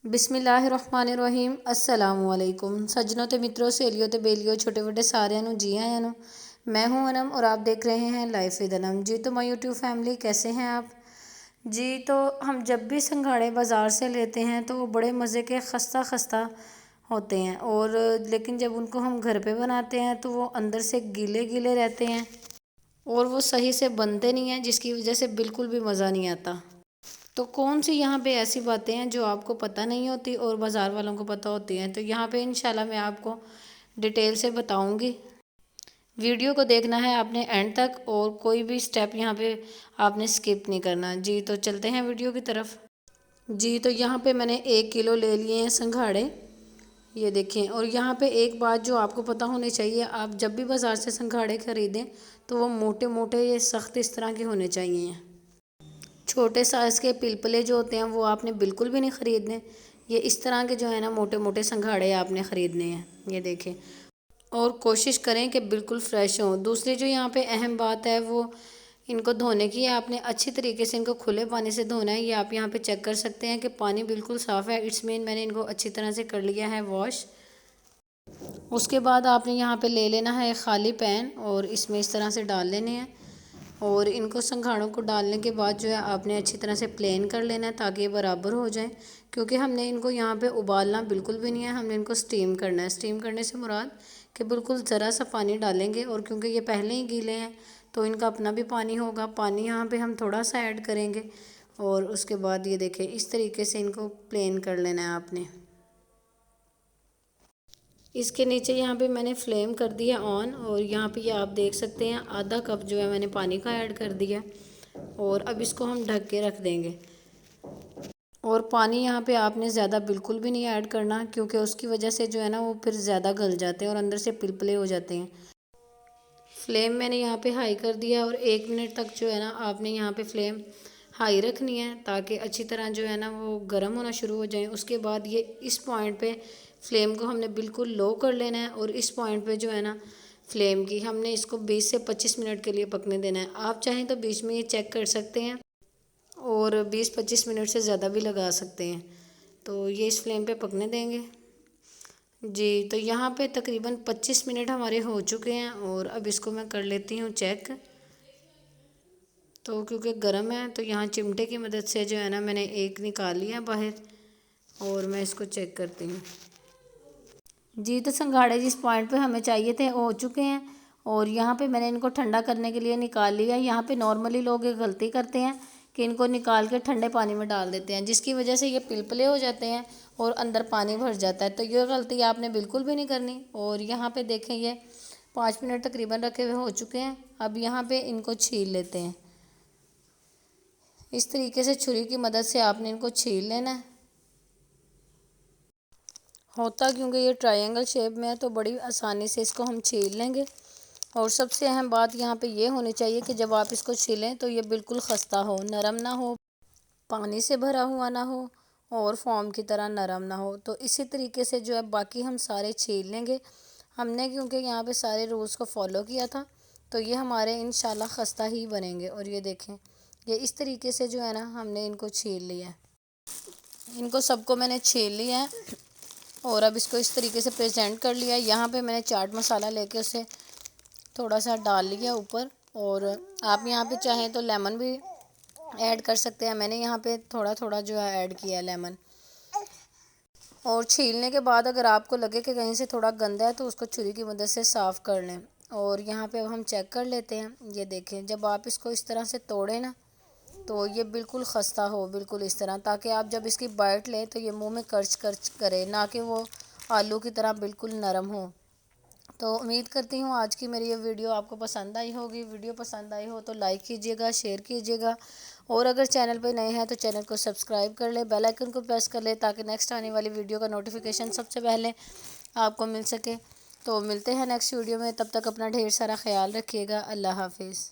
बिस्मिल्लाहिर्रहमानिर्रहीम अस्सलामुअलैकुम सज्जनों ते मित्रों सहेलियों ते बेलियों छोटे बड़े सारिਆਂ ਨੂੰ जी आयां ਨੂੰ मैं हूं अनम और आप देख रहे हैं लाइफ विद अनम। जी तो माय यूट्यूब फैमिली कैसे हैं आप जी। तो हम जब भी संघाड़े बाज़ार से लेते हैं तो वो बड़े मज़े के खस्ता खस्ता होते हैं, और लेकिन जब उनको हम घर पे बनाते हैं तो वो अंदर से गीले गीले रहते हैं और वो सही से बनते नहीं हैं, जिसकी वजह से बिल्कुल भी मज़ा नहीं आता। तो कौन सी यहाँ पे ऐसी बातें हैं जो आपको पता नहीं होती और बाज़ार वालों को पता होती हैं, तो यहाँ पे इंशाल्लाह मैं आपको डिटेल से बताऊँगी। वीडियो को देखना है आपने एंड तक और कोई भी स्टेप यहाँ पे आपने स्किप नहीं करना। जी तो चलते हैं वीडियो की तरफ। जी तो यहाँ पे मैंने 1 किलो ले लिए हैं संघाड़े, ये देखें। और यहाँ पे एक बात जो आपको पता होनी चाहिए, आप जब भी बाज़ार से संघाड़े ख़रीदें तो वो मोटे मोटे ये सख्त इस तरह के होने चाहिए। छोटे साइज़ के पिलपले जो होते हैं वो आपने बिल्कुल भी नहीं ख़रीदने। ये इस तरह के जो है ना मोटे मोटे संघाड़े आपने ख़रीदने हैं, ये देखें। और कोशिश करें कि बिल्कुल फ़्रेश हों। दूसरी जो यहाँ पे अहम बात है वो इनको धोने की है। आपने अच्छी तरीके से इनको खुले पानी से धोना है। ये आप यहाँ पे चेक कर सकते हैं कि पानी बिल्कुल साफ़ है। इट्स मीन मैंने इनको अच्छी तरह से कर लिया है वॉश। उसके बाद आपने यहाँ पे ले लेना है ख़ाली पैन और इसमें इस तरह से डाल लेने हैं। और इनको संघाड़ों को डालने के बाद जो है आपने अच्छी तरह से प्लेन कर लेना है ताकि ये बराबर हो जाए, क्योंकि हमने इनको यहाँ पे उबालना बिल्कुल भी नहीं है, हमने इनको स्टीम करना है। स्टीम करने से मुराद कि बिल्कुल ज़रा सा पानी डालेंगे, और क्योंकि ये पहले ही गीले हैं तो इनका अपना भी पानी होगा। पानी यहाँ पे हम थोड़ा सा ऐड करेंगे और उसके बाद ये देखें इस तरीके से इनको प्लेन कर लेना है आपने। इसके नीचे यहाँ पे मैंने फ्लेम कर दिया ऑन, और यहाँ पे ये आप देख सकते हैं आधा कप जो है मैंने पानी का ऐड कर दिया। और अब इसको हम ढक के रख देंगे। और पानी यहाँ पे आपने ज़्यादा बिल्कुल भी नहीं ऐड करना, क्योंकि उसकी वजह से जो है ना वो फिर ज़्यादा गल जाते हैं और अंदर से पिलपले हो जाते हैं। फ्लेम मैंने यहाँ पे हाई कर दिया और 1 मिनट तक जो है ना आपने यहाँ पे फ्लेम हाई रखनी है ताकि अच्छी तरह जो है ना वो गर्म होना शुरू हो जाए। उसके बाद ये इस पॉइंट पे फ्लेम को हमने बिल्कुल लो कर लेना है, और इस पॉइंट पे जो है ना फ्लेम की हमने इसको 20 से 25 मिनट के लिए पकने देना है। आप चाहें तो बीच में ये चेक कर सकते हैं और 20-25 मिनट से ज़्यादा भी लगा सकते हैं। तो ये इस फ्लेम पे पकने देंगे। जी तो यहाँ पे तकरीबन 25 मिनट हमारे हो चुके हैं, और अब इसको मैं कर लेती हूँ चेक। तो क्योंकि गर्म है तो यहाँ चिमटे की मदद से जो है ना मैंने एक निकाल लिया बाहर, और मैं इसको चेक करती हूँ। जी तो संघाड़े जिस पॉइंट पे हमें चाहिए थे वो हो चुके हैं, और यहाँ पे मैंने इनको ठंडा करने के लिए निकाल लिया। यहाँ पे नॉर्मली लोग एक गलती करते हैं कि इनको निकाल के ठंडे पानी में डाल देते हैं, जिसकी वजह से ये पिलपले हो जाते हैं और अंदर पानी भर जाता है। तो ये गलती आपने बिल्कुल भी नहीं करनी। और यहाँ पे देखें ये 5 मिनट तकरीबन रखे हुए हो चुके हैं। अब यहाँ पे इनको छील लेते हैं। इस तरीके से छुरी की मदद से आपने इनको छील लेना है। होता क्योंकि ये ट्रायंगल शेप में है तो बड़ी आसानी से इसको हम छील लेंगे। और सबसे अहम बात यहाँ पे ये होनी चाहिए कि जब आप इसको छीलें तो ये बिल्कुल खस्ता हो, नरम ना हो, पानी से भरा हुआ ना हो और फॉर्म की तरह नरम ना हो। तो इसी तरीके से जो है बाकी हम सारे छील लेंगे। हमने क्योंकि यहाँ पे सारे रूल्स को फॉलो किया था तो ये हमारे इंशाल्लाह खस्ता ही बनेंगे। और ये देखें ये इस तरीके से जो है ना हमने इनको छील लिया है। इनको सबको मैंने छील लिया है और अब इसको इस तरीके से प्रेजेंट कर लिया। यहाँ पे मैंने चाट मसाला लेके उसे थोड़ा सा डाल लिया ऊपर, और आप यहाँ पे चाहें तो लेमन भी ऐड कर सकते हैं। मैंने यहाँ पे थोड़ा थोड़ा जो है ऐड किया लेमन। और छीलने के बाद अगर आपको लगे कि कहीं से थोड़ा गंदा है तो उसको छुरी की मदद से साफ़ कर लें। और यहाँ पे अब हम चेक कर लेते हैं। ये देखें जब आप इसको इस तरह से तोड़ें ना तो ये बिल्कुल खस्ता हो, बिल्कुल इस तरह, ताकि आप जब इसकी बाइट लें तो ये मुंह में कर्च कर्च करे, ना कि वो आलू की तरह बिल्कुल नरम हो। तो उम्मीद करती हूँ आज की मेरी ये वीडियो आपको पसंद आई होगी। वीडियो पसंद आई हो तो लाइक कीजिएगा, शेयर कीजिएगा, और अगर चैनल पर नए हैं तो चैनल को सब्सक्राइब कर ले, बेल आइकन को प्रेस कर ले ताकि नेक्स्ट आने वाली वीडियो का नोटिफिकेशन सबसे पहले आपको मिल सके। तो मिलते हैं नेक्स्ट वीडियो में, तब तक अपना ढेर सारा ख्याल रखिएगा। अल्लाह हाफिज़।